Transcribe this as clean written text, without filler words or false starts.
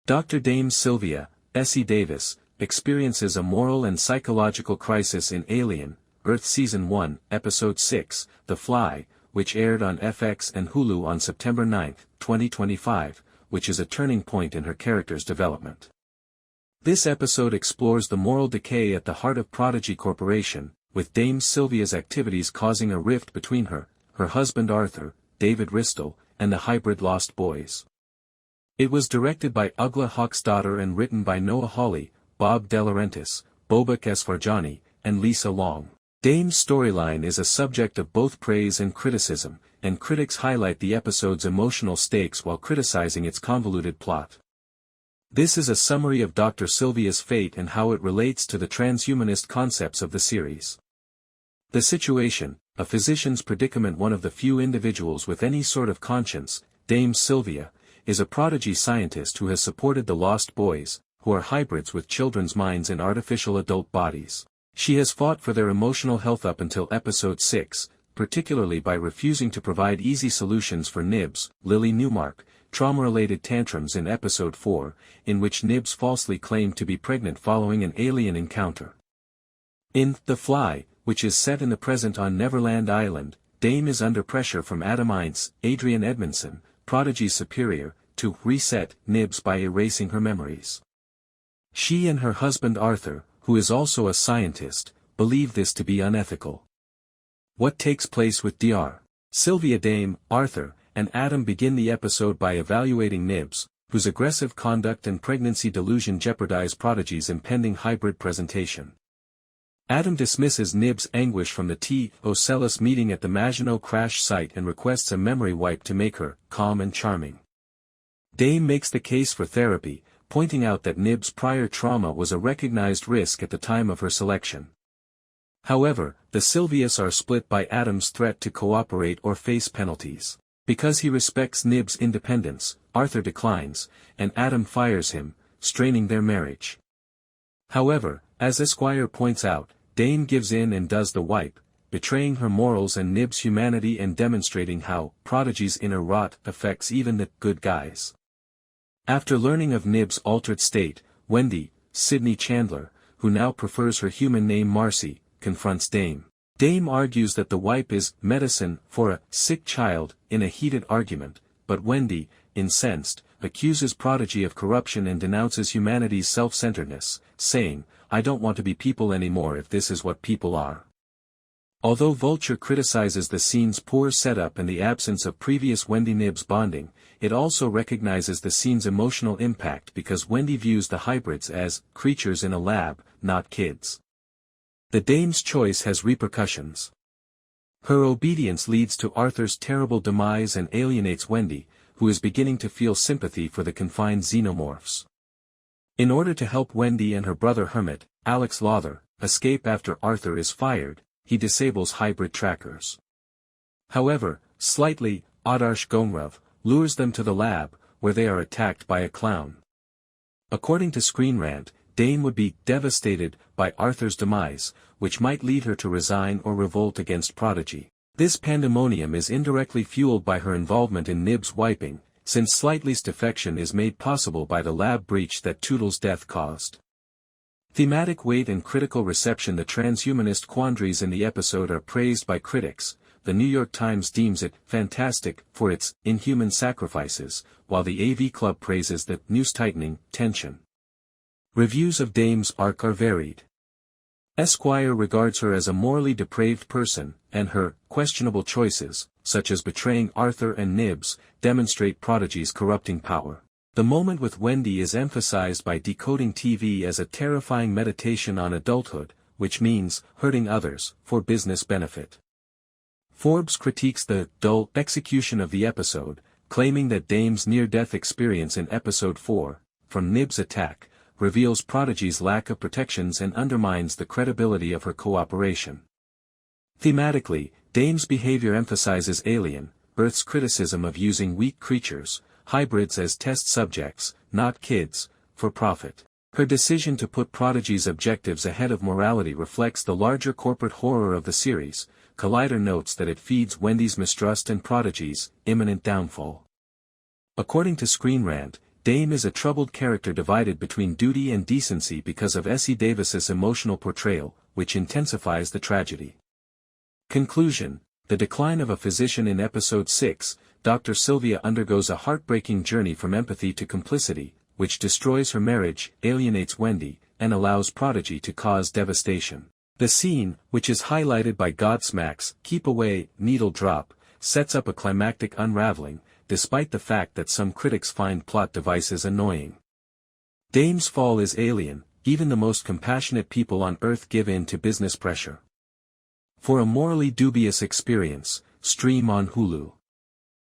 Dr. Dame Sylvia, Essie Davis, experiences a moral and psychological crisis in Alien, Earth Season 1, Episode 6, The Fly, which aired on FX and Hulu on September 9, 2025, which is a turning point in her character's development. This episode explores the moral decay at the heart of Prodigy Corporation, with Dame Sylvia's activities causing a rift between her husband Arthur, David Ristol, and the hybrid Lost Boys. It was directed by Ugla Hawksdaughter and written by Noah Hawley, Bob De Laurentiis, Bobak Esfarjani, and Lisa Long. Dame's storyline is a subject of both praise and criticism, and critics highlight the episode's emotional stakes while criticizing its convoluted plot. This is a summary of Dr. Sylvia's fate and how it relates to the transhumanist concepts of the series. The situation, a physician's predicament. One of the few individuals with any sort of conscience, Dame Sylvia, is a prodigy scientist who has supported the Lost Boys, who are hybrids with children's minds in artificial adult bodies. She has fought for their emotional health up until Episode 6, particularly by refusing to provide easy solutions for Nibs, Lily Newmark, trauma-related tantrums in Episode 4, in which Nibs falsely claimed to be pregnant following an alien encounter. In The Fly, which is set in the present on Neverland Island, Dame is under pressure from Undermines, Adrian Edmondson, Prodigy's superior, to reset Nibs by erasing her memories. She and her husband Arthur, who is also a scientist, believe this to be unethical. What takes place with Dr. Sylvia? Dame, Arthur, and Adam begin the episode by evaluating Nibs, whose aggressive conduct and pregnancy delusion jeopardize Prodigy's impending hybrid presentation. Adam dismisses Nibs' anguish from the T. Ocellus meeting at the Maginot crash site and requests a memory wipe to make her calm and charming. Dame makes the case for therapy, pointing out that Nibs' prior trauma was a recognized risk at the time of her selection. However, the Sylvias are split by Adam's threat to cooperate or face penalties. Because he respects Nibs' independence, Arthur declines, and Adam fires him, straining their marriage. However, as Esquire points out, Dame gives in and does the wipe, betraying her morals and Nibs' humanity and demonstrating how Prodigy's inner rot affects even the good guys. After learning of Nibs' altered state, Wendy, Sydney Chandler, who now prefers her human name Marcy, confronts Dame. Dame argues that the wipe is medicine for a sick child in a heated argument, but Wendy, incensed, accuses Prodigy of corruption and denounces humanity's self-centeredness, saying, "I don't want to be people anymore if this is what people are." Although Vulture criticizes the scene's poor setup and the absence of previous Wendy-Nibs bonding, it also recognizes the scene's emotional impact because Wendy views the hybrids as creatures in a lab, not kids. The Dame's choice has repercussions. Her obedience leads to Arthur's terrible demise and alienates Wendy, who is beginning to feel sympathy for the confined xenomorphs. In order to help Wendy and her brother Hermit, Alex Lawther, escape after Arthur is fired, he disables hybrid trackers. However, slightly, Adarsh Gourav lures them to the lab, where they are attacked by a clown. According to Screen Rant, Dame would be devastated by Arthur's demise, which might lead her to resign or revolt against Prodigy. This pandemonium is indirectly fueled by her involvement in Nibs' wiping, since Slightly's defection is made possible by the lab breach that Tootles' death caused. Thematic weight and critical reception. The transhumanist quandaries in the episode are praised by critics. The New York Times deems it fantastic for its inhuman sacrifices, while the AV Club praises the noose-tightening tension. Reviews of Dame's arc are varied. Esquire regards her as a morally depraved person, and her questionable choices, such as betraying Arthur and Nibs, demonstrate Prodigy's corrupting power. The moment with Wendy is emphasized by Decoding TV as a terrifying meditation on adulthood, which means hurting others for business benefit. Forbes critiques the dull execution of the episode, claiming that Dame's near-death experience in Episode 4, from Nibs' attack, reveals Prodigy's lack of protections and undermines the credibility of her cooperation. Thematically, Dame's behavior emphasizes Alien, Earth's criticism of using weak creatures, hybrids as test subjects, not kids, for profit. Her decision to put Prodigy's objectives ahead of morality reflects the larger corporate horror of the series. Collider notes that it feeds Wendy's mistrust and Prodigy's imminent downfall. According to Screen Rant, Dame is a troubled character divided between duty and decency because of Essie Davis's emotional portrayal, which intensifies the tragedy. Conclusion: the decline of a physician. In episode 6, Dr. Sylvia undergoes a heartbreaking journey from empathy to complicity, which destroys her marriage, alienates Wendy, and allows Prodigy to cause devastation. The scene, which is highlighted by Godsmack's "Keep Away, Needle Drop," sets up a climactic unraveling, despite the fact that some critics find plot devices annoying. Dame's fall is alien, even the most compassionate people on Earth give in to business pressure. For a morally dubious experience, stream on Hulu.